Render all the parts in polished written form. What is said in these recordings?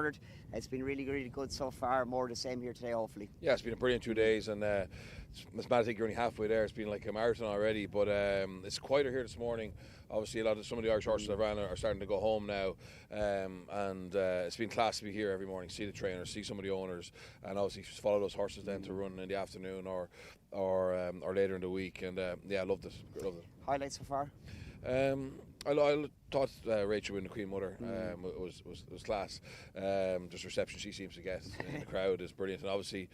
ordered. It's been really, really good so far. More the same here today, hopefully. Yeah, it's been a brilliant 2 days, and it's mad. I think you're only halfway there. It's been like a marathon already, but it's quieter here this morning. Obviously, some of the Irish horses that ran are starting to go home now, and it's been class to be here every morning, see the trainers, see some of the owners, and obviously follow those horses then to run in the afternoon or later in the week. And yeah, I loved it. Highlights so far? I thought Rachel winning the Queen Mother was class. Just reception she seems to get in the crowd is brilliant, and obviously,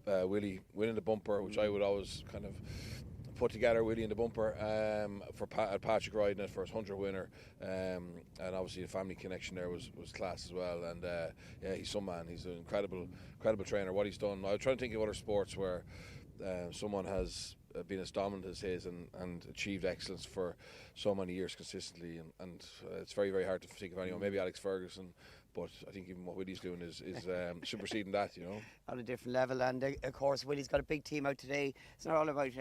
Willie winning the bumper, which I would always kind of put together. Willie in the bumper for Patrick riding it for his 100 winner, and obviously the family connection there was class as well. And yeah, he's some man. He's an incredible trainer. What he's done, I was trying to think of other sports where someone has been as dominant as his and achieved excellence for so many years consistently, and it's very, very hard to think of anyone. Maybe Alex Ferguson, but I think even what Willie's doing is superseding that, On a different level. And of course Willie's got a big team out today. It's not all about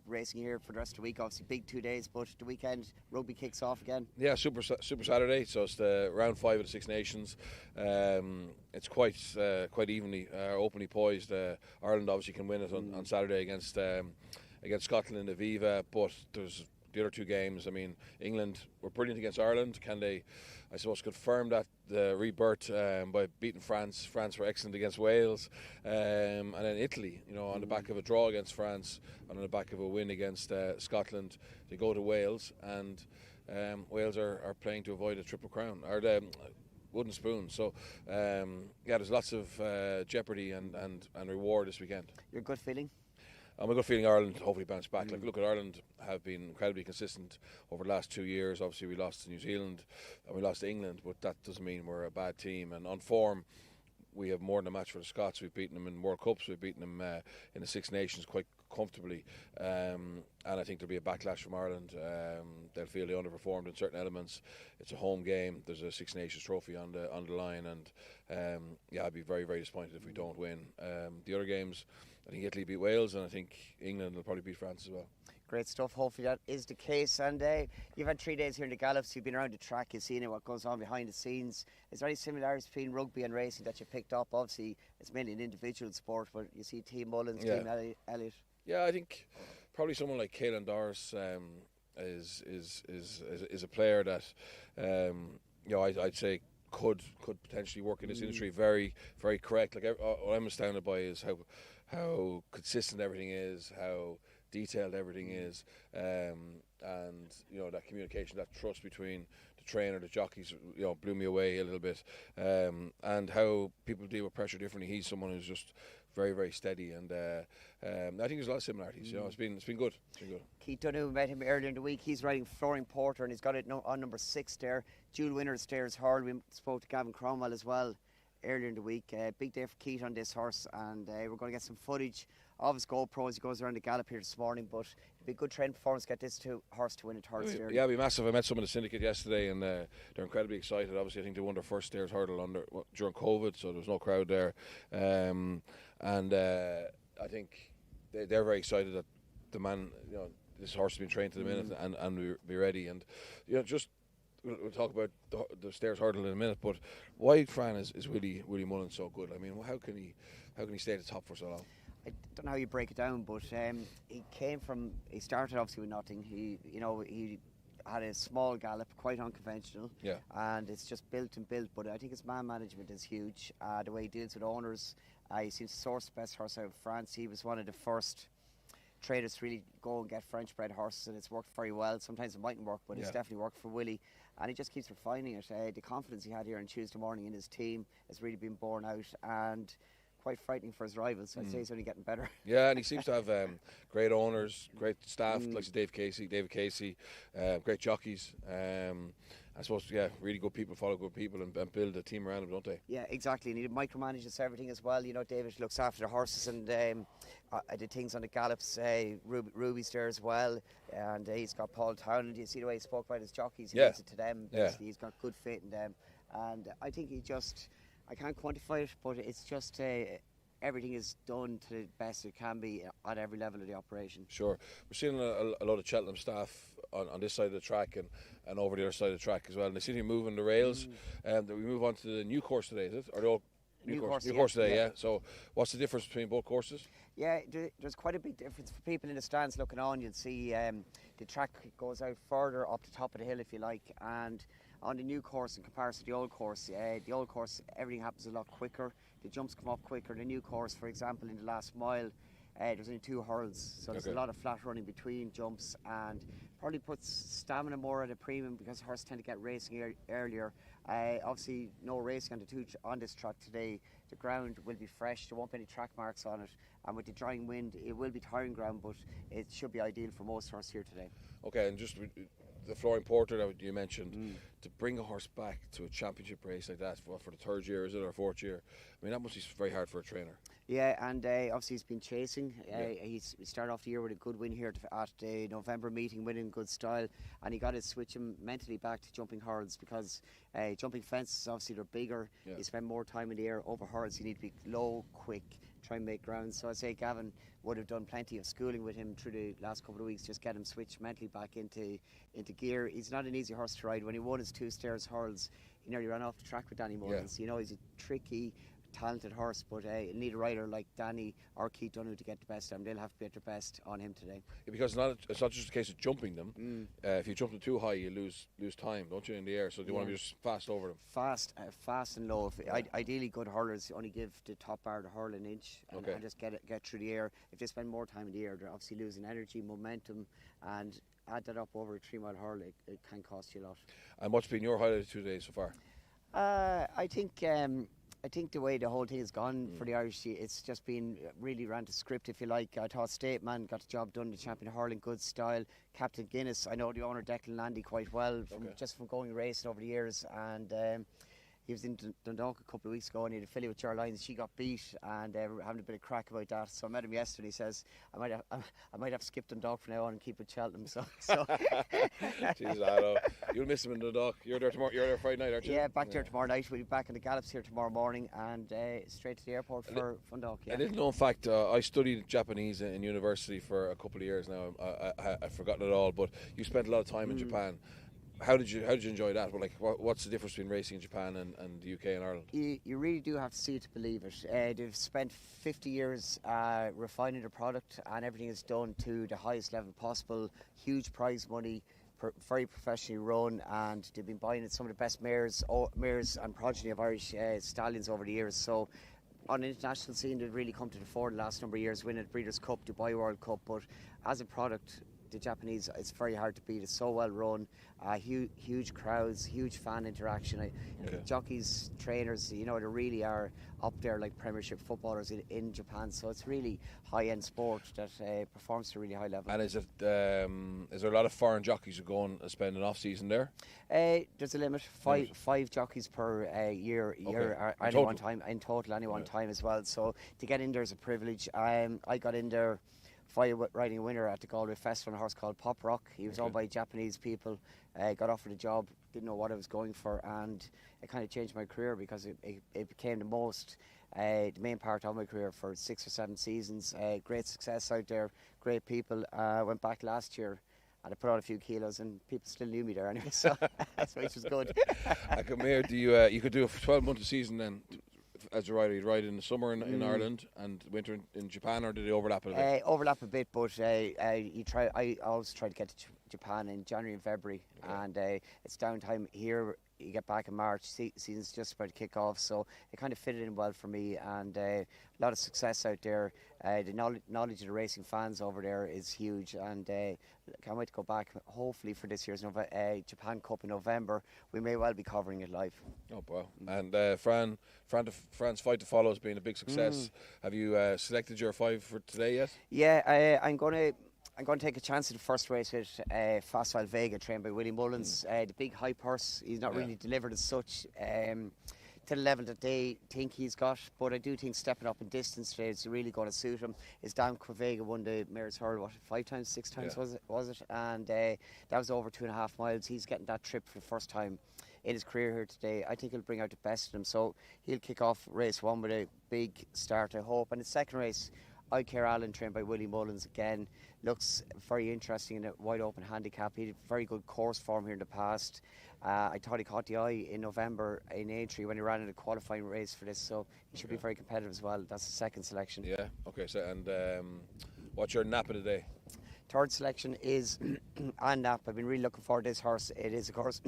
racing here for the rest of the week, obviously big 2 days, but the weekend Rugby kicks off again. Yeah, Super Saturday, so it's the round 5 of the Six Nations. It's quite evenly, openly poised. Ireland obviously can win it on Saturday against Scotland in the Viva, but there's the other 2 games. I mean, England were brilliant against Ireland. Can they, I suppose, confirm that the rebirth by beating France? France were excellent against Wales, and then Italy, on the back of a draw against France and on the back of a win against Scotland, they go to Wales, and Wales are playing to avoid a triple crown or the wooden spoon. So yeah, there's lots of jeopardy and reward this weekend. Your good feeling? I'm a good feeling Ireland hopefully bounce back. Like, look at Ireland have been incredibly consistent over the last 2 years. Obviously we lost to New Zealand and we lost to England, but that doesn't mean we're a bad team. And on form, we have more than a match for the Scots. We've beaten them in World Cups. We've beaten them in the Six Nations quite comfortably. And I think there'll be a backlash from Ireland. They'll feel they underperformed in certain elements. It's a home game. There's a Six Nations trophy on the line, and yeah, I'd be very, very disappointed if we don't win. The other games, I think Italy beat Wales, and I think England will probably beat France as well. Great stuff. Hopefully that is the case. And you've had 3 days here in the Gallops. You've been around the track. You've seen what goes on behind the scenes. Is there any similarities between rugby and racing that you picked up? Obviously, it's mainly an individual sport, but you see Team Mullins, Team Elliott. Yeah, I think probably someone like Caelan Doris is a player that I'd say could potentially work in this industry. Very, very correct. Like, what I'm astounded by is how consistent everything is, how detailed everything is, and that communication, that trust between the trainer, the jockeys, blew me away a little bit, and how people deal with pressure differently. He's someone who's just very, very steady, and I think there's a lot of similarities. It's been good. Keith Donoghue, met him earlier in the week. He's riding Flooring Porter, and he's got it on number 6 there. Dual winner Stairs Hurl. We spoke to Gavin Cromwell as well earlier in the week. Big day for Keith on this horse, and we're going to get some footage of his GoPro as he goes around the gallop here this morning. But it'd be a good training performance to get this horse to win a third Stairs. Yeah, it'd be massive. I met some of the syndicate yesterday, and they're incredibly excited. Obviously, I think they won their first Stairs hurdle during COVID, so there was no crowd there. And I think they're very excited that the man, this horse has been trained to the minute and we'll be ready. And just we'll talk about the Stairs hurdle in a minute, but why, Fran, is Willie Mullins so good? I mean, how can he stay at the top for so long? I don't know how you break it down, but he started obviously with nothing. He had a small gallop, quite unconventional, and it's just built. But I think his man management is huge. The way he deals with owners, he seems to source the best horse out of France. He was one of the first traders to really go and get French bred horses, and it's worked very well. Sometimes it mightn't work, but it's definitely worked for Willie, and he just keeps refining it. The confidence he had here on Tuesday morning in his team has really been borne out, and quite frightening for his rivals. I'd say he's only getting better. Yeah, and he seems to have great owners, great staff, like David Casey, great jockeys. I suppose, really good people follow good people and build a team around them, don't they? Yeah, exactly. And he micromanages everything as well. David looks after the horses, and I did things on the Gallops. Ruby's there as well, and he's got Paul Townend. You see the way he spoke about his jockeys. He gives it to them. Basically, he's got good faith in them, and I think I can't quantify it, but it's just everything is done to the best it can be at every level of the operation. Sure. We're seeing a lot of Cheltenham staff on this side of the track and over the other side of the track as well. And they seem to be moving the rails. And we move on to the new course today, is it? Or the old new course today, yeah. So what's the difference between both courses? Yeah, there's quite a big difference for people in the stands looking on. You'll see the track goes out further up the top of the hill, if you like, and on the new course in comparison to the old course, everything happens a lot quicker. The jumps come up quicker. The new course, for example, in the last mile, there's only 2 hurls, so there's a lot of flat running between jumps, and probably puts stamina more at a premium because horses tend to get racing earlier. Obviously, no racing on this track today. The ground will be fresh. There won't be any track marks on it, and with the drying wind, it will be tiring ground, but it should be ideal for most horses here today. Okay, and just the Flooring Porter that you mentioned, to bring a horse back to a championship race like that for the 3rd year, is it, or 4th year? I mean, that must be very hard for a trainer. Yeah, and obviously he's been chasing. He started off the year with a good win here at the November meeting, winning good style, and he got to switch him mentally back to jumping hurdles because jumping fences, obviously they're bigger. You spend more time in the air. Over hurdles, you need to be low, quick, try and make ground. So I'd say Gavin would have done plenty of schooling with him through the last couple of weeks, just get him switched mentally back into gear. He's not an easy horse to ride. When he won his 2 stairs hurls, he nearly ran off the track with Danny Mullins. You know, he's a tricky, talented horse, but you need a rider like Danny or Keith Donoghue to get the best of him. They'll have to be at their best on him today. Yeah, because it's not just a case of jumping them. If you jump them too high, you lose time, don't you, in the air? So you want to be just fast over them. Fast and low. Ideally, good hurlers only give the top bar to hurl an inch and just get through the air. If they spend more time in the air, they're obviously losing energy, momentum, and add that up over a 3-mile hurl, it can cost you a lot. And what's been your highlight of 2 days so far? I think the way the whole thing has gone for the Irish, it's just been really ran to script, if you like. I thought Stateman got the job done, the champion hurling, good style. Captain Guinness, I know the owner Declan Landy quite well, from going racing over the years, and he was in Dundalk a couple of weeks ago and he had a filly with Jar Lyons. She got beat and we're having a bit of crack about that. So I met him yesterday. He says, I might have to skip Dundalk from now on and keep with Cheltenham. So. Jeez, Addo. You'll miss him in Dundalk. You're there tomorrow. You're there Friday night, aren't you? Yeah, back there tomorrow night. We'll be back in the Gallops here tomorrow morning and straight to the airport for Dundalk. Yeah. A little known fact, I studied Japanese in university for a couple of years now. I've forgotten it all, but you spent a lot of time in Japan. How did you enjoy that? Well, like, what's the difference between racing in Japan and the UK and Ireland? You really do have to see it to believe it. They've spent 50 years refining the product, and everything is done to the highest level possible. Huge prize money, very professionally run, and they've been buying some of the best mares and progeny of Irish stallions over the years. So on an international scene, they've really come to the fore the last number of years, winning Breeders' Cup, Dubai World Cup. But as a product, the Japanese, it's very hard to beat. It's so well run, huge crowds, huge fan interaction. Jockeys, trainers, you know, they really are up there like Premiership footballers in Japan. So it's really high-end sport that performs to a really high level. And is there a lot of foreign jockeys who go and spend an off-season there? There's a limit, five jockeys per year any one time, in total any one time as well. So to get in there is a privilege. I got in there fire riding a winner at the Galway Festival on a horse called Pop Rock. He was owned by Japanese people, got offered a job, didn't know what I was going for, and it kind of changed my career because it became the main part of my career for 6 or 7 seasons. Great success out there, great people. Went back last year and I put on a few kilos and people still knew me there anyway, so which was good. Come here, you could do a 12-month season then? As a rider, you'd ride in the summer in Ireland and winter in Japan, or did they overlap a bit? Overlap a bit, but I always try to get to Japan in January and February, and it's downtime here. You get back in March, season's just about to kick off, so it kind of fitted in well for me, and a lot of success out there. The knowledge of the racing fans over there is huge, and can't wait to go back, hopefully for this year's Japan Cup in November. We may well be covering it live. Oh, wow. And Fran's Fight to Follow has been a big success. Have you selected your 5 for today yet? Yeah, I'm going to take a chance at the first race with Facile Vega, trained by Willie Mullins. The big hype horse, he's not really delivered as such to the level that they think he's got, but I do think stepping up in distance today is really going to suit him. His Dam Vega won the Mayor's Hurl, 5 times, 6 times was it? And that was over 2.5 miles. He's getting that trip for the first time in his career here today. I think he'll bring out the best in him, so he'll kick off race 1 with a big start, I hope. And the second race, I Care Allen, trained by Willie Mullins again. Looks very interesting in a wide open handicap. He had very good course form here in the past. I thought he caught the eye in November in Aintree when he ran in a qualifying race for this, so he should be very competitive as well. That's the second selection. Yeah, okay, so and what's your nap of the day? Third selection is Annap. I've been really looking forward to this horse. It is, of course,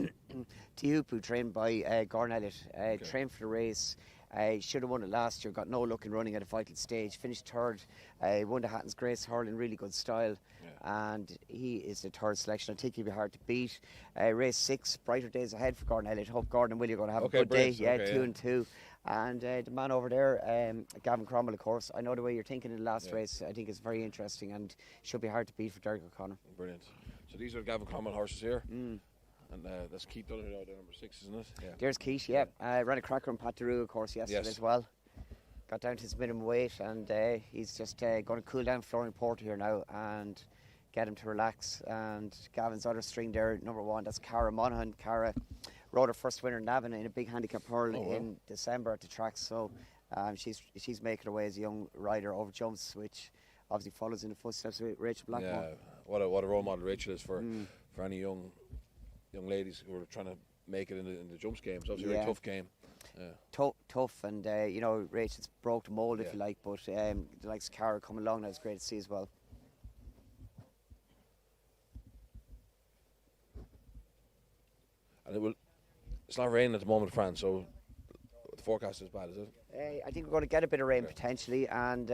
Tiupu, trained by Gordon Elliott. Trained for the race. Should have won it last year. Got no luck in running at a vital stage. Finished third. Won the Hatton's Grace Hurl in really good style. And he is the third selection. I think he'll be hard to beat. Race 6, brighter days ahead for Gordon Elliott. Hope Gordon and Willie are going to have a good day. Yeah, 2 and 2. And the man over there, Gavin Cromwell, of course. I know the way you're thinking in the last race. I think it's very interesting and should be hard to beat for Derek O'Connor. Brilliant. So these are Gavin Cromwell horses here. And that's Keith Dunner, the number 6, isn't it? Yeah. There's Keith, yeah. Ran a cracker on Pat Deroux, of course, yesterday as well. Got down to his minimum weight, and he's just going to cool down Florian Porter here now and get him to relax. And Gavin's other string there, number 1, that's Cara Monaghan. Cara rode her first winner, Navan, in a big handicap hurl in December at the track. So she's making her way as a young rider over jumps, which obviously follows in the footsteps of Rachel Blackmore. Yeah, what a role model Rachel is for any young ladies who are trying to make it in the jumps game. It's obviously a very tough game. Yeah. Tough, and you know, Rachel's broke the mould, if you like, but the likes of Cara coming along now is great to see as well. And it's not raining at the moment, France, so the forecast is bad, is it? I think we're going to get a bit of rain potentially, and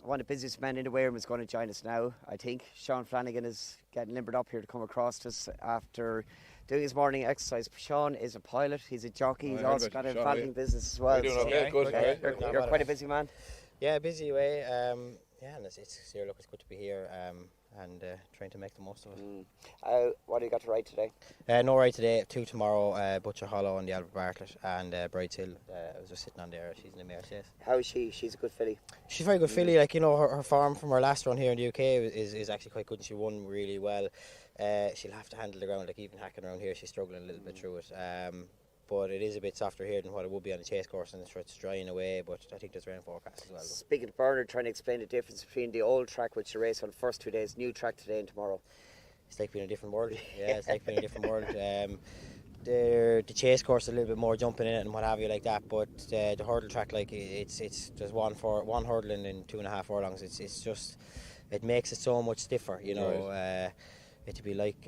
one of the busiest men in the weigh room is going to join us now. I think Sean Flanagan is getting limbered up here to come across to us after doing his morning exercise. Sean is a pilot, he's a jockey, he's also got a balloting business as well. You're doing okay, good. You're quite a busy man. Yeah, busy way. Yeah, and it's good to be here and trying to make the most of it. What do you got to ride today? No ride today, 2 tomorrow, Butcher Hollow and the Albert Bartlett, and Brides Hill. I was just sitting on there. She's in the mare chase. How is she? She's a good filly. She's a very good filly. Like, you know, her form from her last run here in the UK is actually quite good, and she won really well. She'll have to handle the ground, like even hacking around here, she's struggling a little bit through it. But it is a bit softer here than what it would be on a chase course, and it's drying away, but I think there's rain forecast as well. Speaking to Bernard, trying to explain the difference between the old track, which you race on the first 2 days, new track today and tomorrow. It's like being in a different world. Yeah, it's like being in a different world. The chase course is a little bit more jumping in it and what have you like that, but the hurdle track, like it's there's one hurdle in 2.5 furlongs. It's just, it makes it so much stiffer, you know. Right. It'd be like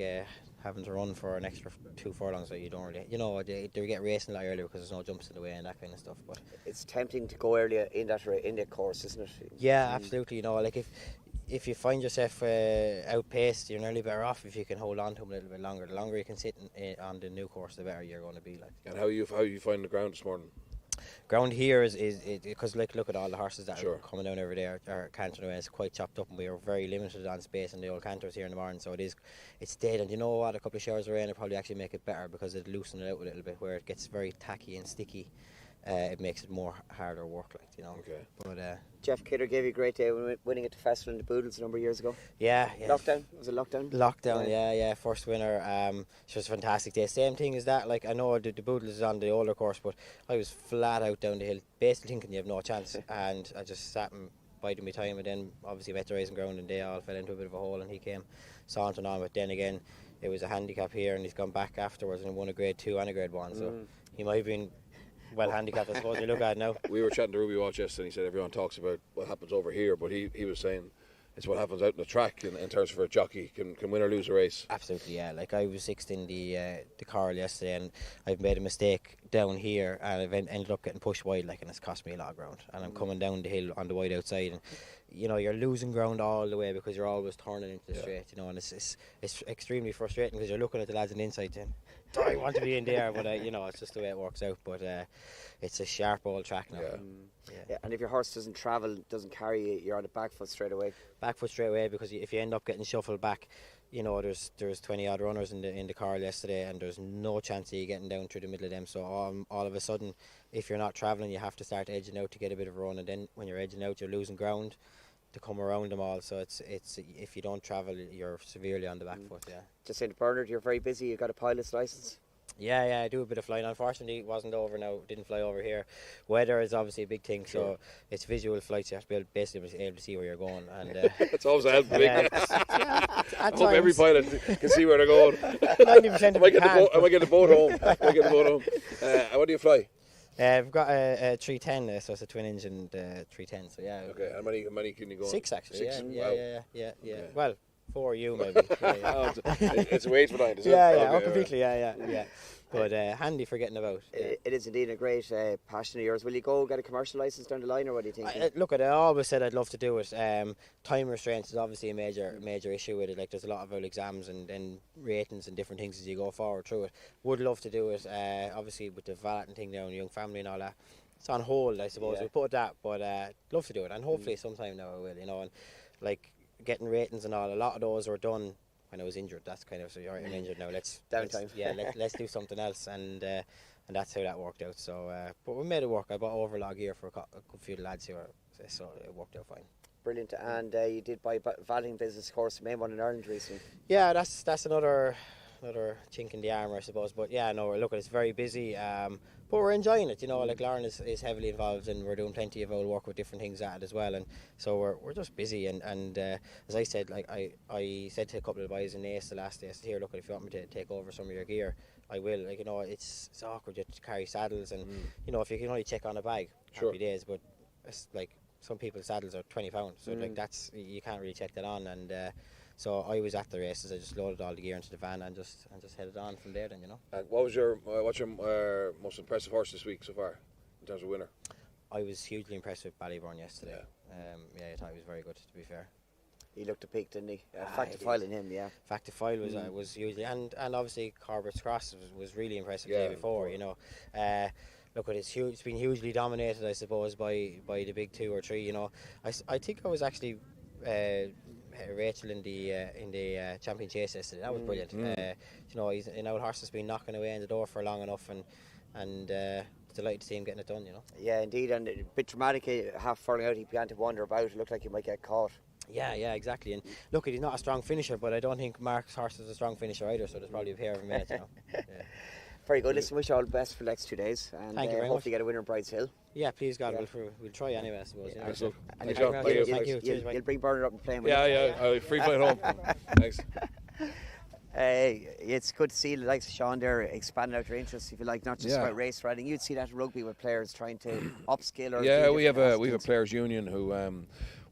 having to run for an extra 2 furlongs that you don't really, you know, they get racing a lot earlier because there's no jumps in the way and that kind of stuff. But it's tempting to go earlier in that course, isn't it? Yeah, absolutely. You know, like if you find yourself outpaced, you're nearly better off if you can hold on to them a little bit longer. The longer you can sit on the new course, the better you're going to be. Like. And how you find the ground this morning? Ground here is because like look at all the horses that are coming down over there are cantering away. It's quite chopped up, and we are very limited on space in the old canters here in the morning. So it's dead. And you know what? A couple of showers of rain will probably actually make it better because it'll loosen it out a little bit. Where it gets very tacky and sticky, it makes it more harder work, like, you know. Okay. But Jeff Kidder gave you a great day when winning at the festival in the Boodles a number of years ago. Yeah. Lockdown? Was it lockdown? Lockdown, yeah. First winner. It was a fantastic day. Same thing as that. Like, I know the Boodles is on the older course, but I was flat out down the hill, basically thinking you have no chance, and I just sat and biding my time, and then obviously met the rising ground, and they all fell into a bit of a hole, and he came sauntering on. But then again, it was a handicap here, and he's gone back afterwards and won a grade 2 and a grade 1, so he might have been well handicapped, I suppose. You look at it now. We were chatting to Ruby Watch yesterday, and he said everyone talks about what happens over here, but he was saying it's what happens out in the track in terms of a jockey can win or lose a race. Absolutely, yeah. Like, I was sixth in the Coral yesterday, and I've made a mistake down here, and I've ended up getting pushed wide, like, and it's cost me a lot of ground. And I'm coming down the hill on the wide outside, and you know, you're losing ground all the way because you're always turning into the straight, you know, and it's extremely frustrating because you're looking at the lads on the inside saying, I want to be in there, but you know, it's just the way it works out. But it's a sharp old track now. Yeah, and if your horse doesn't travel, doesn't carry you, you're on the back foot straight away. Back foot straight away, because if you end up getting shuffled back, you know, there's 20 odd runners in the car yesterday, and there's no chance of you getting down through the middle of them. So all of a sudden, if you're not travelling, you have to start edging out to get a bit of a run, and then when you're edging out, you're losing ground to come around them all. So it's if you don't travel, you're severely on the back foot. Yeah. Just saying to Bernard, you're very busy. You got a pilot's license. Yeah, I do a bit of flying. Unfortunately, it wasn't over now. Didn't fly over here. Weather is obviously a big thing, so it's visual flights. You have to be basically able to see where you're going. And it's always a help. I hope every pilot can see where they're going. 90% of am I getting the boat home? What do you fly? We've got a 310, so it's a twin engine 310. So yeah. Okay. How many can you go on? 6 actually. 6. Yeah. Okay. Well, 4 you maybe. It's a wait for 9, is it? Yeah, completely. Yeah. But handy for getting about. It is indeed a great passion of yours. Will you go get a commercial license down the line, or what do you think? Look, I always said I'd love to do it. Time restraints is obviously a major issue with it. Like, there's a lot of exams and ratings and different things as you go forward through it. Would love to do it. Obviously with the valeting thing now and young family and all that, it's on hold, I suppose. We'll put that, but love to do it, and hopefully sometime now I will. And like getting ratings and all, a lot of those were done when I was injured. That's kind of, so I'm injured now. Let's let's do something else, and that's how that worked out. So, but we made it work. I bought overlog gear for a good few lads here, so it worked out fine. Brilliant. And you did buy valeting business course, main one in Ireland recently. Yeah, that's another chink in the armour, I suppose. But yeah, no, look, it's very busy. But we're enjoying it, like Lauren is heavily involved, and we're doing plenty of old work with different things at it as well, and so we're just busy, and as I said, like I said to a couple of the boys in Ace the last day, I said, here, look, if you want me to take over some of your gear, I will. Like, it's awkward to carry saddles, and if you can only check on a bag, happy days, but it's like some people's saddles are 20 pounds, so like that's, you can't really check that on, and so I was at the races. I just loaded all the gear into the van and just headed on from there. Then And what's your most impressive horse this week so far in terms of winner? I was hugely impressed with Ballyburn yesterday. I thought he was very good. To be fair, he looked a peak, didn't he? Fact of File in him, yeah. Fact of File was hugely, and obviously Corbett's Cross was really impressive the day before. Look, it's been hugely dominated, I suppose, by the big 2 or 3. I think I was actually. Rachel in the champion chase yesterday. That was brilliant. He's an old horse that's been knocking away in the door for long enough, and delighted to see him getting it done. Yeah, indeed, and a bit dramatic. Half falling out, he began to wander about. It looked like he might get caught. Yeah, exactly. And look, he's not a strong finisher, but I don't think Mark's horse is a strong finisher either. So there's probably a pair of them in it. Yeah. Very good. Listen, wish you all the best for the next 2 days, and thank you very hopefully get a winner in Bride's Hill. Yeah, please God, we'll try anyway, I suppose. Thank you. You'll bring Bernard up and play him. Yeah. Free play at home. Thanks. It's good to see the likes of Sean there expanding out your interests, if you like, not just about race riding. You'd see that in rugby with players trying to upskill. We have a players union who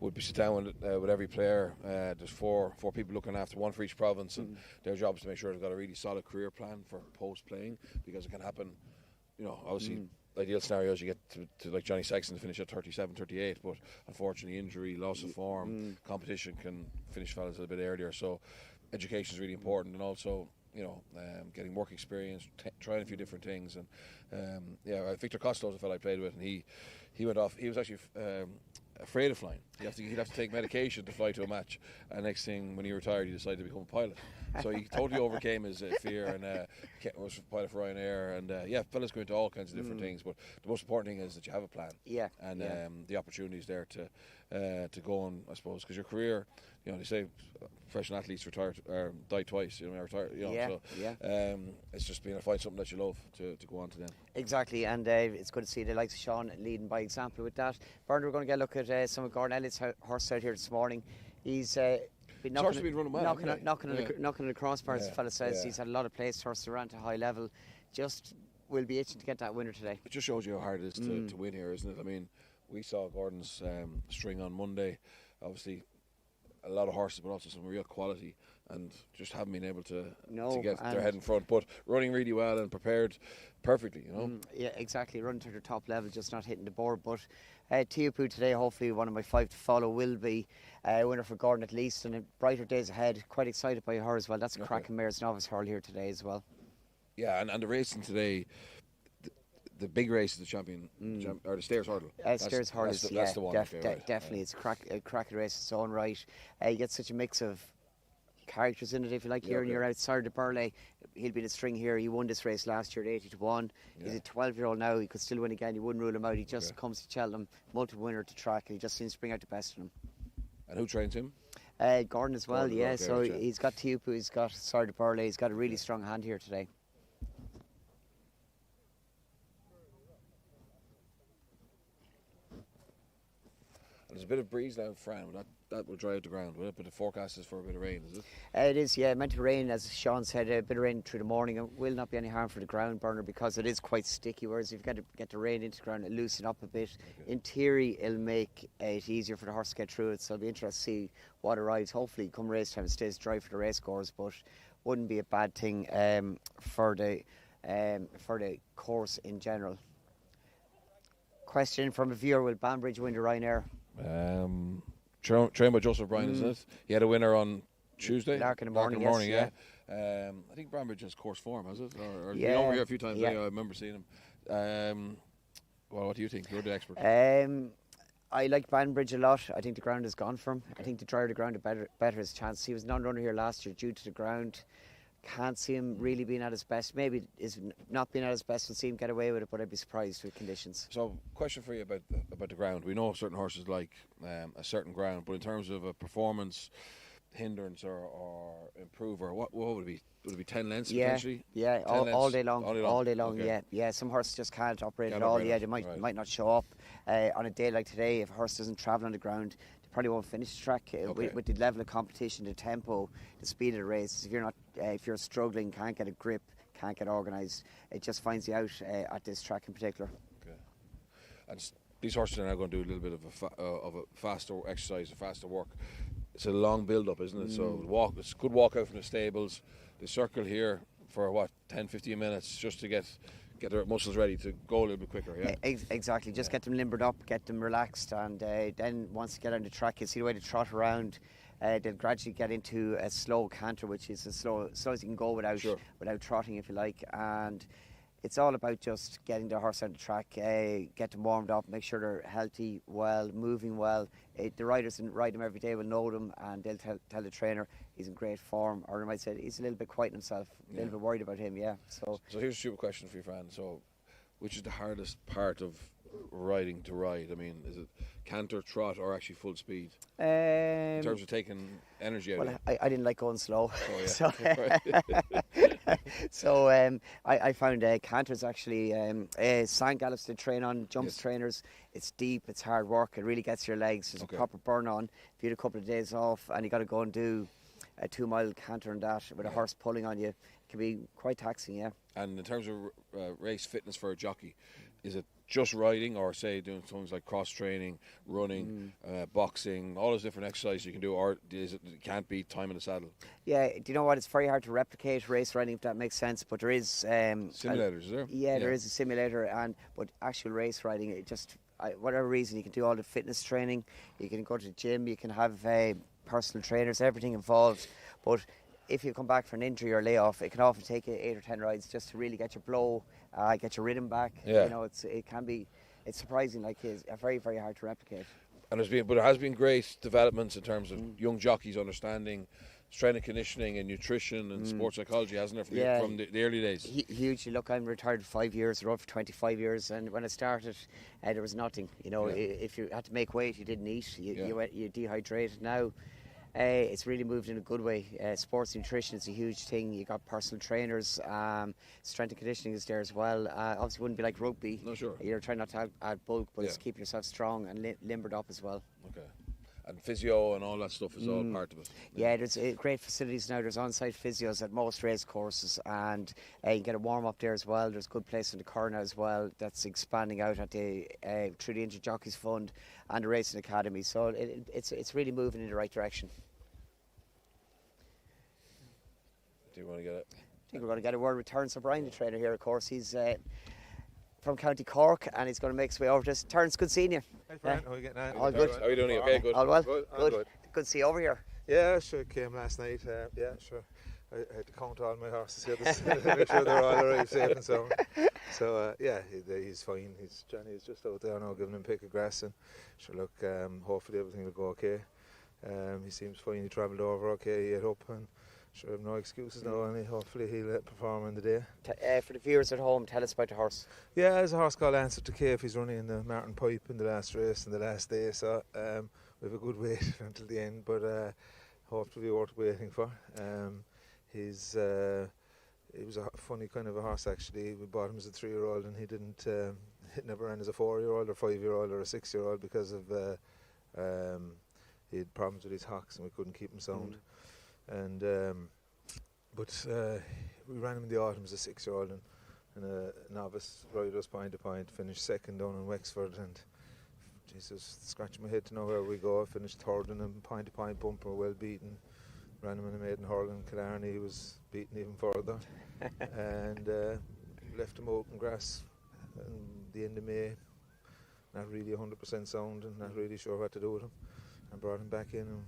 would be sit down with every player. There's four people looking after, one for each province, and their job is to make sure they've got a really solid career plan for post playing, because it can happen. Obviously. Ideal scenarios, you get to like Johnny Sexton to finish at 37, 38, but unfortunately injury, loss of form, competition can finish fellas a little bit earlier. So education is really important, and also getting work experience, trying a few different things. And Victor Costello's a fellow I played with, and he went off. He was actually afraid of flying. He'd have to take medication to fly to a match, and next thing, when he retired, he decided to become a pilot. So he totally overcame his fear, and was a pilot for Ryanair. And fellas go into all kinds of different things, but the most important thing is that you have a plan. The opportunity is there to go on, I suppose, because your career, they say professional athletes die twice. It's just being able to find something that you love to go on to them. Exactly, and it's good to see the likes of Sean leading by example with that. Bernard, we're going to get a look at some of Gordon Elliott's horse out here this morning. He's been knocking on the crossbar, as the fella says. He's had a lot of place horses around to high level. Just will be itching to get that winner today. It just shows you how hard it is to win here, isn't it? I mean, we saw Gordon's string on Monday. Obviously, a lot of horses, but also some real quality, and just haven't been able to get their head in front. But running really well and prepared perfectly, Yeah, exactly. Running to the top level, just not hitting the board. But Teahupoo today, hopefully one of my 5 to follow, will be a winner for Gordon at least, and brighter days ahead. Quite excited by her as well. That's a cracking mare's novice hurl here today as well. Yeah, and the racing today. The big race is the champion, or the Stairs Hurdle. Stairs Hurdle, that's the one. Definitely, it's a cracking race in its own right. You get such a mix of characters in it, if you like. Here and you're outside of Burley. He'll be in a string here. He won this race last year at 80 to 1. He's a 12-year-old now. He could still win again. You wouldn't rule him out. He just comes to Cheltenham, multiple winner to track, and he just seems to bring out the best in him. And who trains him? Gordon as well. So he's got Teahupoo, he's got Sarda Burley. He's got a really strong hand here today. there's a bit of breeze now in Fran. That will dry out the ground, will it? But the forecast is for a bit of rain, is it? It is, yeah. Meant to rain, as Sean said, a bit of rain through the morning. It will not be any harm for the ground burner because it is quite sticky. Whereas if you get the rain into the ground, it'll loosen up a bit. Okay. In theory, it'll make it easier for the horse to get through it. So it'll be interesting to see what arrives. Hopefully, come race time, it stays dry for the race course, but wouldn't be a bad thing for the course in general. Question from a viewer: will Banbridge win the Ryanair? Trained by Joseph Bryan, isn't it? He had a winner on Tuesday. Lark in the morning, yeah. I think Banbridge has course form, has it? Or yeah. Been over here a few times. Yeah. I remember seeing him. Well, what do you think? You're the expert. I like Banbridge a lot. I think the ground is gone for him. Okay. I think the drier the ground, the better his chance. He was non-runner here last year due to the ground. Can't see him really being at his best. Maybe is not being at his best. We'll see him get away with it, but I'd be surprised with conditions. So, question for you about the ground. We know certain horses like a certain ground, but in terms of a performance hindrance or improver, what would it be? Would it be 10 lengths potentially? Yeah, all day long. All day long. Okay. Yeah. Some horses just can't operate at all. Yeah, they might not show up on a day like today. If a horse doesn't travel on the ground, probably won't finish the track. With the level of competition, the tempo, the speed of the race. If you're struggling, can't get a grip, can't get organised, it just finds you out at this track in particular. Okay. And these horses are now going to do a little bit of a faster exercise, a faster work. It's a long build-up, isn't it? So it's a good walk out from the stables. They circle here for 10-15 minutes just to get their muscles ready to go a little bit quicker. Yeah, exactly. Just get them limbered up, get them relaxed, and then once they get on the track, you see the way they trot around. They'll gradually get into a slow canter, which is as slow as you can go without trotting, if you like. And it's all about just getting the horse on the track, get them warmed up, make sure they're healthy, well, moving well. The riders that ride them every day will know them, and they'll tell the trainer he's in great form, or they might say he's a little bit quiet himself, a little bit worried about him. Yeah. So here's a stupid question for you, Fran. So, which is the hardest part of riding to ride? I mean, is it canter, trot, or actually full speed? In terms of taking energy out of it? I didn't like going slow. Oh, yeah. So I found canters actually, sand gallops to train on, jumps trainers. It's deep, it's hard work, it really gets your legs. There's a proper burn on. If you had a couple of days off and you got to go and do a 2 mile canter and that with a horse pulling on you, it can be quite taxing, yeah. And in terms of race fitness for a jockey, is it just riding, or say doing things like cross training, running, boxing, all those different exercises you can do, or it can't be time in the saddle? Yeah, do you know what? It's very hard to replicate race riding, if that makes sense. But there is simulators, is there? Yeah, there is a simulator, but actual race riding, it just whatever reason, you can do all the fitness training. You can go to the gym. You can have personal trainers, everything involved. But if you come back for an injury or layoff, it can often take you 8 or 10 rides just to really get your blow, get your rhythm back. Yeah. You know, it's surprising. Like it's very, very hard to replicate. And there has been great developments in terms of young jockeys understanding strength and conditioning and nutrition and sports psychology, hasn't there, from the early days? Hugely. Look, I'm retired for 5 years, rode for 25 years, and when I started, there was nothing. You know, if you had to make weight, you didn't eat, you dehydrated. Now, it's really moved in a good way. Sports nutrition is a huge thing. You got personal trainers, strength and conditioning is there as well. Obviously, it wouldn't be like rugby. No, sure. You're trying not to add bulk, but just keep yourself strong and limbered up as well. Okay. And physio and all that stuff is all part of it. Yeah, there's great facilities now. There's on-site physios at most race courses, and you can get a warm-up there as well. There's a good place in the car now as well that's expanding out at the through the Injured Jockeys Fund and the Racing Academy. So it's really moving in the right direction. Do you want to get it? I think we're going to get a word with Terence O'Brien, the trainer here, of course. He's from County Cork, and he's going to make his way over to us. Terence, good seeing you. Hi, Fran. How are you getting on? All good. How are you doing? Okay, good. All well? Good. Good to see you over here. Yeah, sure. Came last night. Yeah, sure. I had to count all my horses here to make sure they're all arrived safe and so on. So, he's fine. Johnny is just out there now giving him pick of grass, and sure, look, hopefully everything will go okay. He seems fine. He travelled over okay. He hit up, and sure, I have no excuses now, and hopefully he'll perform in the day. For the viewers at home, tell us about the horse. Yeah, there's a horse called Answer to Cave. He's running in the Martin Pipe in the last race and the last day, so we have a good wait until the end, but hopefully worth waiting for. He was a funny kind of a horse actually. We bought him as a 3-year-old, and he never ran as a 4-year-old or 5-year-old or a 6-year-old because of He had problems with his hocks and we couldn't keep him sound. And but we ran him in the autumn as a 6-year-old, and a novice riders point to point, finished second down in Wexford, and Jesus, scratching my head to know where we go. I finished third in a point to point bumper, well beaten. Ran him in a maiden hurl in Killarney, he was beaten even further. And left him out in grass at the end of May, not really 100% sound and not really sure what to do with him, and brought him back in and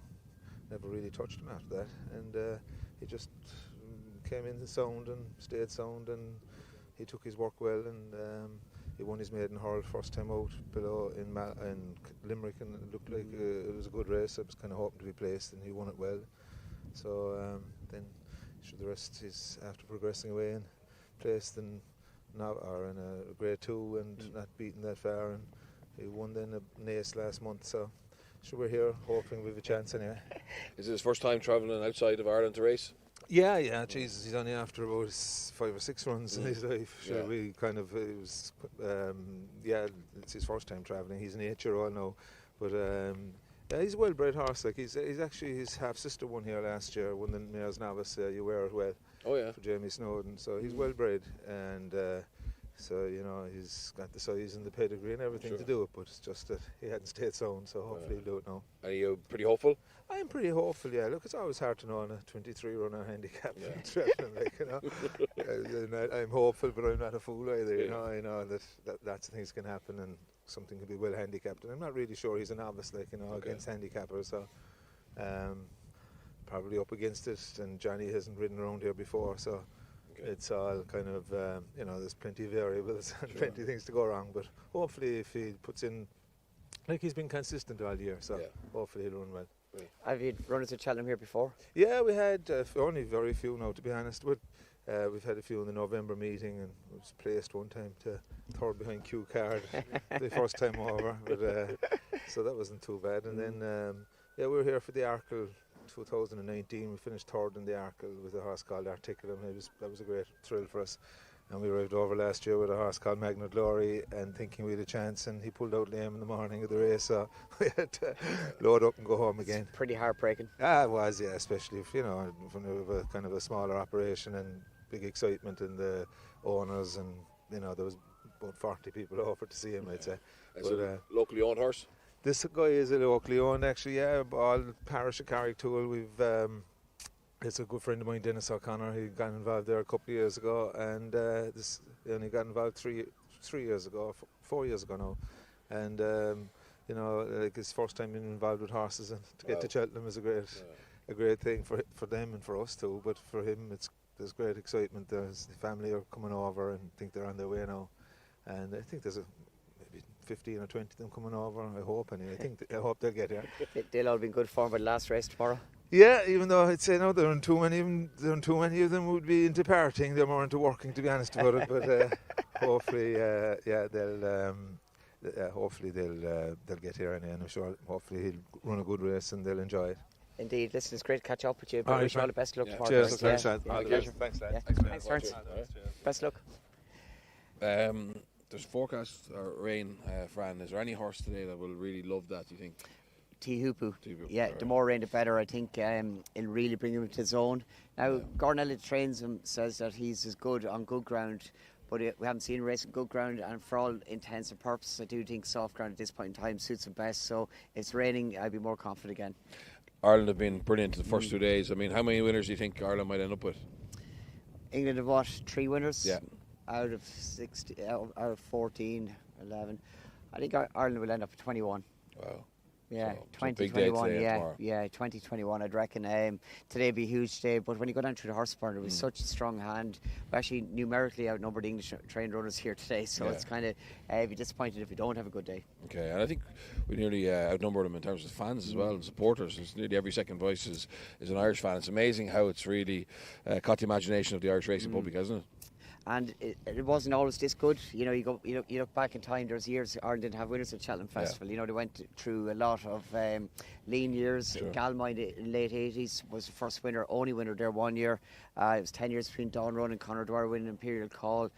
never really touched him after that. And he just came in sound and stayed sound, and he took his work well, and he won his maiden hurl first time out below in Limerick, and it looked like it was a good race. I was kind of hoping to be placed, and he won it well. So then the rest is after progressing away and placed in a grade 2 and not beaten that far, and he won then a Naas last month. So we're here hoping we have a chance anyway. Is it his first time travelling outside of Ireland to race? Yeah, Jesus, he's only after about 5 or 6 runs in his life. Sure, we kind of, it was, it's his first time travelling. He's an 8-year-old now, but yeah, he's a well-bred horse. Like he's actually, his half-sister won here last year, won the Mayor's Novice. You wear it well. Oh yeah. For Jamie Snowden, so he's well-bred, and so he's got the size and the pedigree and everything to do it. But it's just that he hadn't stayed sound, so hopefully he'll do it now. Are you pretty hopeful? I'm pretty hopeful, yeah. Look, it's always hard to know on a 23 runner handicap. I'm hopeful, but I'm not a fool either. I know that lots of things can happen, and something can be well handicapped. And I'm not really sure he's a novice, against handicappers. So probably up against it. And Johnny hasn't ridden around here before, so it's all kind of there's plenty of variables and plenty of things to go wrong. But hopefully, if he puts in, like he's been consistent all year, so hopefully he'll run well. Have you run at Cheltenham here before? Yeah, we had only very few now, to be honest. But we've had a few in the November meeting, and was placed one time to third behind Q Card the first time over. But so that wasn't too bad. And then we were here for the Arkle 2019. We finished third in the Arkle with a horse called Articulum. That was a great thrill for us. And we arrived over last year with a horse called Magna Glory, and thinking we had a chance, and he pulled out lame in the morning of the race, so we had to load up and go home again. It's pretty heartbreaking. It was, yeah, especially if, when you have a kind of a smaller operation and big excitement in the owners, and there was about 40 people over to see him, I'd say. Is it a locally owned horse? This guy is a locally owned, actually, yeah, all parish of Carricktool. We've it's a good friend of mine, Dennis O'Connor. He got involved there a couple of years ago, and he only got involved 3 years ago, 4 years ago now. And like his first time being involved with horses, and to get to Cheltenham is a great thing for them and for us too. But for him, there's great excitement. The family are coming over and think they're on their way now, and I think there's maybe 15 or 20 of them coming over. I hope anyway. I hope they'll get here. They'll all be in good form by the last race tomorrow. Yeah, even though I'd say no, there aren't too many of them would be into partying. They're more into working, to be honest about it. But hopefully, they'll get here anyway. And I'm sure hopefully he'll run a good race and they'll enjoy it. Indeed, listen, it's great to catch up with you. All right, wish you all the best of luck tomorrow. Cheers, thanks, lad. Thanks, lad. Thanks, Ferns. Best of luck. There's forecast rain, Fran. Is there any horse today that will really love that, do you think? Teahupu. Yeah, the more rain the better. I think it'll really bring him to his own. Now, Gordon Elliott trains him, says that he's as good on good ground, but we haven't seen him racing good ground, and for all intents and purposes, I do think soft ground at this point in time suits him best. So it's raining, I'll be more confident again. Ireland have been brilliant the first 2 days. I mean, how many winners do you think Ireland might end up with? England have what, 3 winners? Yeah. Out of 16, out of 14, 11. I think Ireland will end up with 21. Wow. Yeah, so 2021. Tomorrow. Yeah, 2021. I'd reckon today would be a huge day. But when you go down through the horse barn, it was such a strong hand. We actually numerically outnumbered English trained runners here today, so it's kind of be disappointed if we don't have a good day. Okay, and I think we nearly outnumbered them in terms of fans as well and supporters. It's nearly every second voice is an Irish fan. It's amazing how it's really caught the imagination of the Irish racing public, hasn't it? And it wasn't always this good. You look back in time. There's years Ireland didn't have winners at Cheltenham Festival. They went through a lot of lean years. Sure. Galmoy in the late 80s was the first winner, only winner there 1 year. It was 10 years between Don Run and Conor Dwyer winning Imperial Call.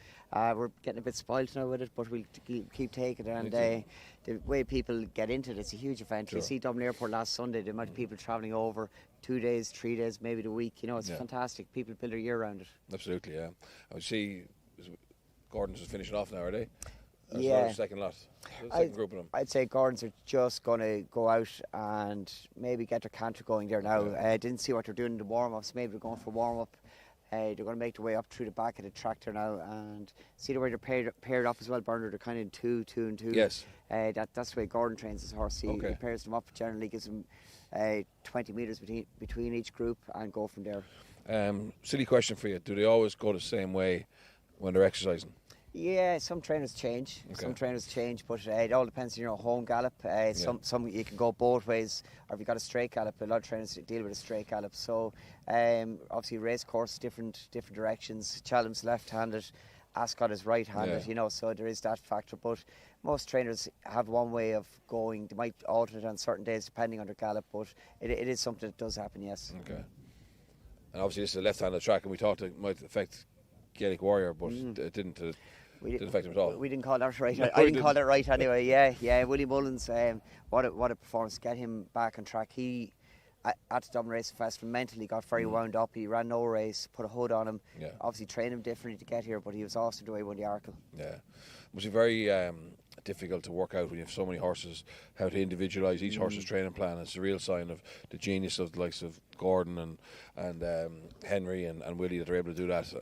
We're getting a bit spoiled now with it, but we'll keep taking it. And the way people get into it, it's a huge event. Sure. You see Dublin Airport last Sunday, the amount of people travelling over 2 days, 3 days, maybe the week. You know, it's fantastic. People build their year around it. Absolutely, yeah. I would see Gordon's is finishing off now, are they? Yeah. Second lot. Second group of them. I'd say Gordons are just going to go out and maybe get their canter going there now. I didn't see what they're doing in the warm-ups. Maybe they're going for warm-up. They're going to make their way up through the back of the tractor now and see the way they're paired up as well, Bernard. They're kind of in two and two. Yes. That's the way Gordon trains his horse. He pairs them up, generally gives them 20 metres between each group and go from there. Silly question for you. Do they always go the same way when they're exercising? Yeah, some trainers change. But it all depends on your home gallop. Some you can go both ways, or if you got a straight gallop, a lot of trainers deal with a straight gallop. So obviously race course, different directions. Cheltenham's left-handed, Ascot is right-handed. You know, so there is that factor. But most trainers have one way of going. They might alter it on certain days depending on their gallop, but it is something that does happen. Yes. Okay. And obviously this is a left-handed track, and we thought it might affect Gaelic Warrior, but it didn't. Didn't affect him at all. We didn't call that right. I didn't call it right anyway. Yeah. Willie Mullins, what a performance! Get him back on track. He at the Dublin Racing Festival mentally got very wound up. He ran no race, put a hood on him. Yeah. Obviously trained him differently to get here, but he was awesome the way he won the Arkle. Yeah, it must be very difficult to work out when you have so many horses. How to individualise each horse's training plan. It's a real sign of the genius of the likes of Gordon and Henry and Willie that are able to do that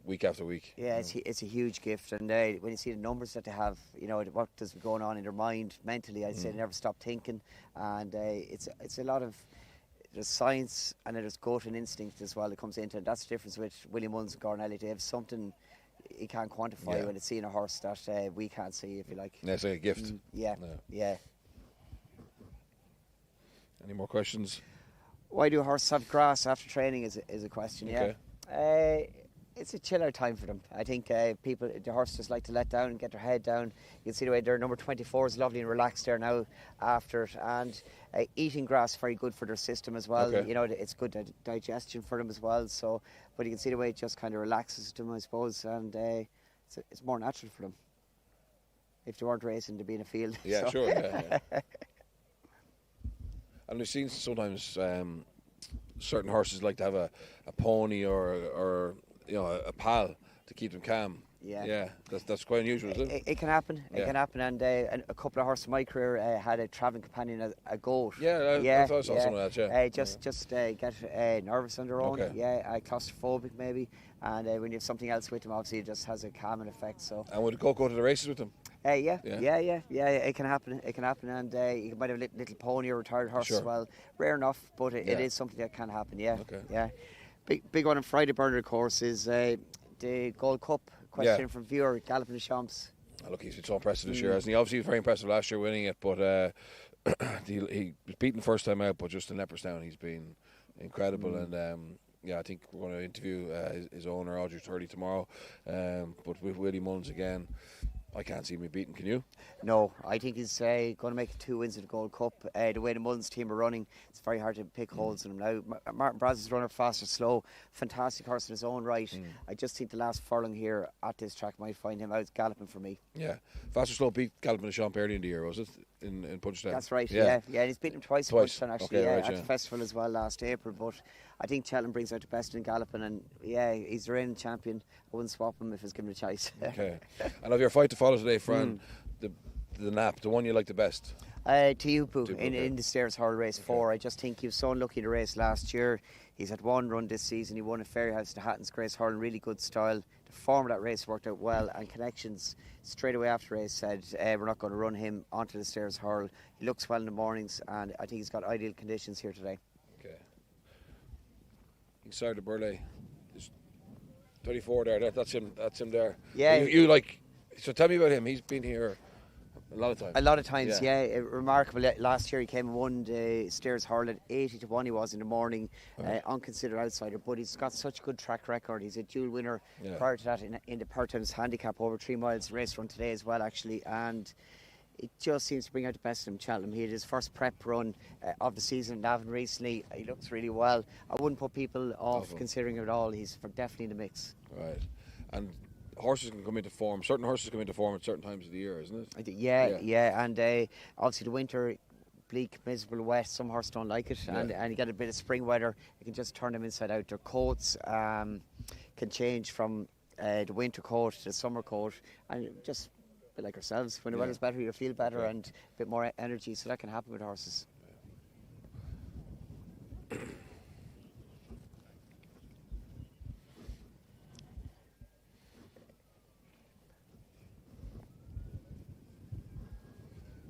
week after week. Yeah, it's a huge gift, and when you see the numbers that they have, you know what is going on in their mind mentally, I'd say they never stop thinking, and it's a lot of there's science and there's gut and instinct as well that comes into it. That's the difference with William Mullins and Gordon Elliott. They have something you can't quantify when it's seeing a horse that we can't see, if you like. Yeah, it's like a gift. Yeah. Any more questions? Why do horses have grass after training is a question. Okay. It's a chiller time for them. I think the horses just like to let down and get their head down. You can see the way their number 24 is lovely and relaxed there now after it. And eating grass very good for their system as well. Okay. You know, it's good digestion for them as well. So, but you can see the way it just kind of relaxes them, I suppose, and it's more natural for them. If they weren't racing, to be in a field. Yeah, so. sure. Yeah. And we've seen sometimes certain horses like to have a pony or you know, a pal to keep them calm. Yeah, that's quite unusual, isn't it? It can happen. It can happen, and a couple of horses in my career had a travelling companion, a goat. I thought I saw some of that. Yeah, just get nervous on their own. Okay. Yeah, claustrophobic maybe, and when you have something else with them, obviously it just has a calming effect. So. And would the goat go to the races with them? Yeah. It can happen. And you might have a little pony or retired horse as well. Rare enough, but it is something that can happen. Yeah. Okay. Yeah. Big one on Friday, Bernard, of course, is the Gold Cup. Question from viewer, Galloping the Champs. Look, he's been so impressive this year, hasn't he? Obviously, he was very impressive last year winning it, but he was beaten the first time out, but just in Leopardstown, he's been incredible. And I think we're going to interview his owner, Audrey Turley, tomorrow. But with Willie Mullins again, I can't see me beating. Can you? No, I think he's going to make 2 wins in the Gold Cup. The way the Mullins team are running, it's very hard to pick holes in him now. Martin Braz is running fast or slow. Fantastic horse in his own right. I just think the last furlong here at this track might find him out galloping for me. Yeah. Fast or slow beat Galloping the Champ early in the year, was it? In Punchestown? That's right, yeah. He's beaten him twice in Punchestown, actually, at the festival as well last April. But I think Cheltenham brings out the best in galloping, and he's the reigning champion. I wouldn't swap him if it's given a choice. Okay. And of your fight to follow today, Fran, the nap, the one you like the best? Tiupu in the Stairs Hurl race 4. I just think he was so unlucky in the race last year. He's had one run this season. He won at Fairyhouse, the Hatton's Grace Hurl in really good style. The form of that race worked out well, and Connections straight away after the race said we're not going to run him onto the Stairs Hurl. He looks well in the mornings, and I think he's got ideal conditions here today. Okay. Inside the Burley, there's 24 there. That's him there. Yeah. You like. So tell me about him. He's been here a lot of times. Remarkable. Last year he came and won the Stairs Hurl at 80-1 he was in the morning, unconsidered outsider, but he's got such a good track record. He's a dual winner prior to that in the part-times handicap over 3 miles race run today as well, actually, and it just seems to bring out the best in him. Cheltenham. He had his first prep run of the season in Navan recently. He looks really well. I wouldn't put people off considering him at all. He's definitely in the mix. Right. And horses can come into form. Certain horses come into form at certain times of the year, isn't it? I think, yeah. And obviously the winter, bleak, miserable, wet. Some horses don't like it, and you get a bit of spring weather. You can just turn them inside out. Their coats can change from the winter coat to the summer coat, and just a bit like ourselves. When the weather's better, you feel better and a bit more energy. So that can happen with horses.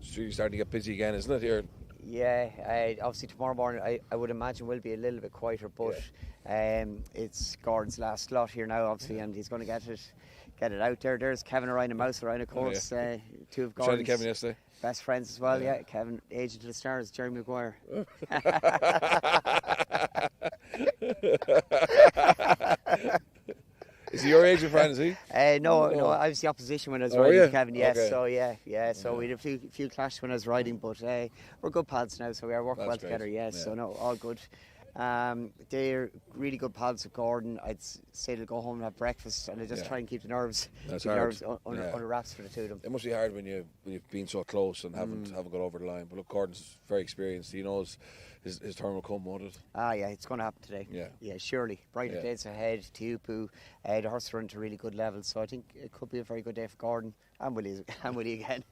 It's really starting to get busy again, isn't it? Here. Yeah, obviously tomorrow morning I would imagine will be a little bit quieter, but it's Gordon's last slot here now, obviously, and he's going to get it out there. There's Kevin O'Ryan and Mouse O'Ryan, of course, two of Gordon's Kevin yesterday. Best friends as well. Yeah, Kevin, agent to the stars, Jerry Maguire. Is he your agent friend, is he? No, I was the opposition when I was riding with Kevin, yes. Okay. So we had a few clashes when I was riding, but we're good pals now, so we are working well together, yes. So no, all good. They're really good pals with Gordon. I'd say they'll go home and have breakfast, and they just try and keep the nerves, under wraps for the two of them. It must be hard when you've been so close and haven't got over the line. But look, Gordon's very experienced. He knows his turn will come, won't it? Yeah, it's going to happen today. Yeah, surely. Brighter days ahead. Tiupu, the horse run to a really good level, so I think it could be a very good day for Gordon and Willie again.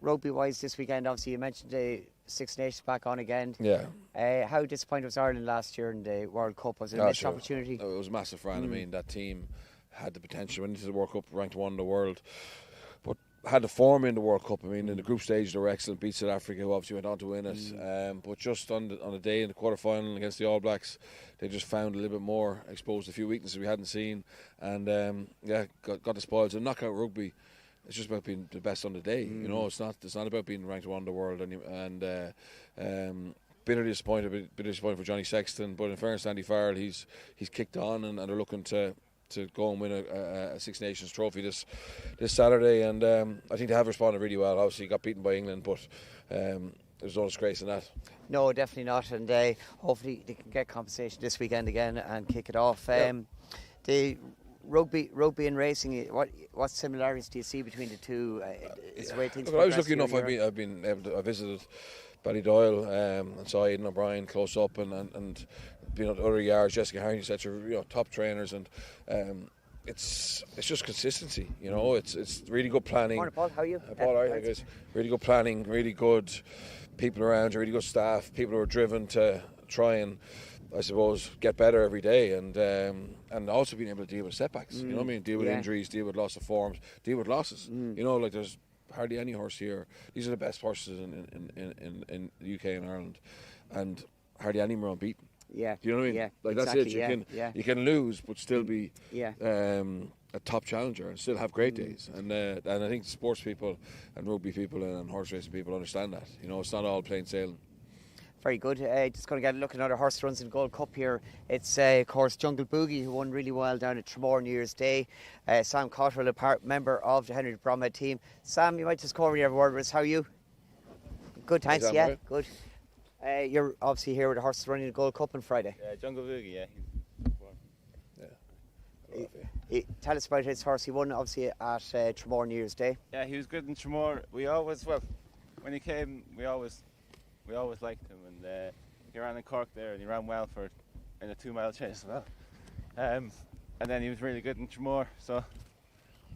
Rugby-wise this weekend, obviously you mentioned the Six Nations back on again. Yeah. How disappointed was Ireland last year in the World Cup? Was it a missed opportunity? It was massive for Ireland. I mean, that team had the potential, went into the World Cup ranked 1 in the world, but had the form in the World Cup. I mean, in the group stage they were excellent, beat South Africa, who obviously went on to win it. But just on the day in the quarter-final against the All Blacks, they just found a little bit more, exposed a few weaknesses we hadn't seen, and got the spoils. And knockout rugby, it's just about being the best on the day. You know, it's not about being ranked 1 in the world. And bitterly disappointed for Johnny Sexton. But in fairness to Andy Farrell, he's kicked on, and they're looking to go and win a Six Nations trophy this Saturday. And I think they have responded really well. Obviously, got beaten by England, but there's no disgrace in that. No, definitely not. And hopefully they can get compensation this weekend again and kick it off. The rugby and racing, what similarities do you see between the two? Is the way things I was lucky enough. I've been able to. I visited Ballydoyle and saw Aidan O'Brien close up, and been at other yards, Jessica Harney, etc. Top trainers, and it's just consistency. It's really good planning. Morning, Paul. How are you? Paul, how are you guys? Really good planning, really good people around, really good staff, people who are driven to try and, I suppose, get better every day, and also being able to deal with setbacks. You know what I mean? Deal with injuries, deal with loss of forms, deal with losses. Like there's hardly any horse here. These are the best horses in the UK and Ireland, and hardly any more unbeaten. Yeah. Do you know what I mean? Yeah. Like exactly, that's it. You can lose, but still be a top challenger and still have great days. And I think sports people and rugby people and horse racing people understand that. It's not all plain sailing. Very good. Just going to get a look at another horse runs in the Gold Cup here. It's, of course, Jungle Boogie, who won really well down at Tramore New Year's Day. Sam Cottrell, a member of the Henry Bromhead team. Sam, you might just call me every word with us. How are you? Good, thanks. Sam, yeah, good. You're obviously here with the horses running the Gold Cup on Friday. Yeah, Jungle Boogie, Tell us about his horse. He won, obviously, at Tramore New Year's Day. Yeah, he was good in Tramore. When he came, we always liked him, and he ran in Cork there, and he ran well in a 2-mile chase as well. And then he was really good in Tramore, so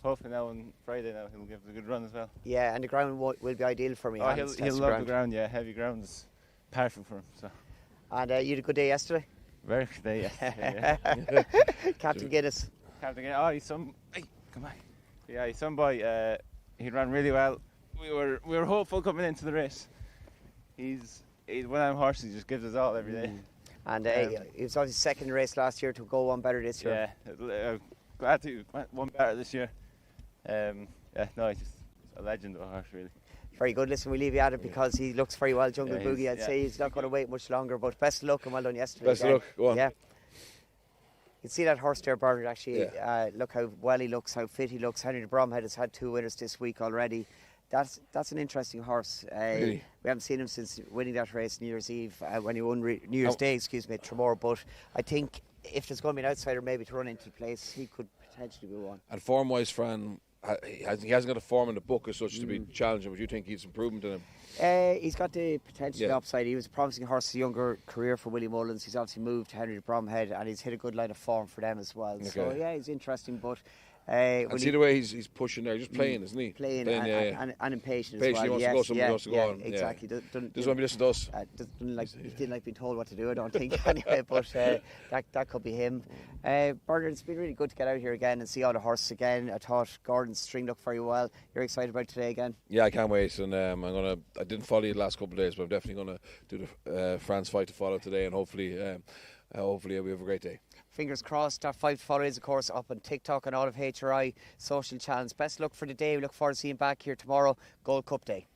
hopefully now on Friday he'll give it a good run as well. Yeah, and the ground will be ideal for me. He'll love the ground. Yeah, heavy ground is perfect for him. So. And you had a good day yesterday? Very good day yesterday, yeah. Captain Guinness. He's some. Hey, come on. Yeah, he's some boy. He ran really well. We were hopeful coming into the race. He's one of them horses. He just gives us all every day. And he was obviously second race last year to go one better this year. Yeah, glad to one better this year. He's just a legend of a horse, really. Very good. Listen, we leave you at it because he looks very well, Jungle Boogie. I'd say he's not going to wait much longer, but best of luck and well done yesterday. Best of luck. Go on. Yeah. You can see that horse there, Bernard, actually. Look how well he looks, how fit he looks. Henry Bromhead has had 2 winners this week already. That's an interesting horse. Really? We haven't seen him since winning that race New Year's Eve when he won New Year's Day, at Tramore. But I think if there's going to be an outsider maybe to run into the place, he could potentially be one. And form-wise, Fran, he hasn't got a form in the book as such to be challenging, but you think he's improvement in him? He's got the potential upside. He was a promising horse, a younger career for Willie Mullins. He's obviously moved to Henry de Bromhead, and he's hit a good line of form for them as well. Okay. So yeah, he's interesting, but and see the way he's pushing there, just playing, isn't he? Playing and impatient as well. He wants to go somewhere else to go on. Exactly. Doesn't want to be listening to us. He didn't like being told what to do, I don't think, anyway, but that could be him. Bernard, it's been really good to get out here again and see all the horses again. I thought Gordon's string looked very well. You're excited about today again? Yeah, I can't wait, and I didn't follow you the last couple of days, but I'm definitely going to do the France fight to follow today, and hopefully we have a great day. Fingers crossed. Our 5 to follow is, of course, up on TikTok and all of HRI social channels. Best luck for the day. We look forward to seeing you back here tomorrow. Gold Cup Day.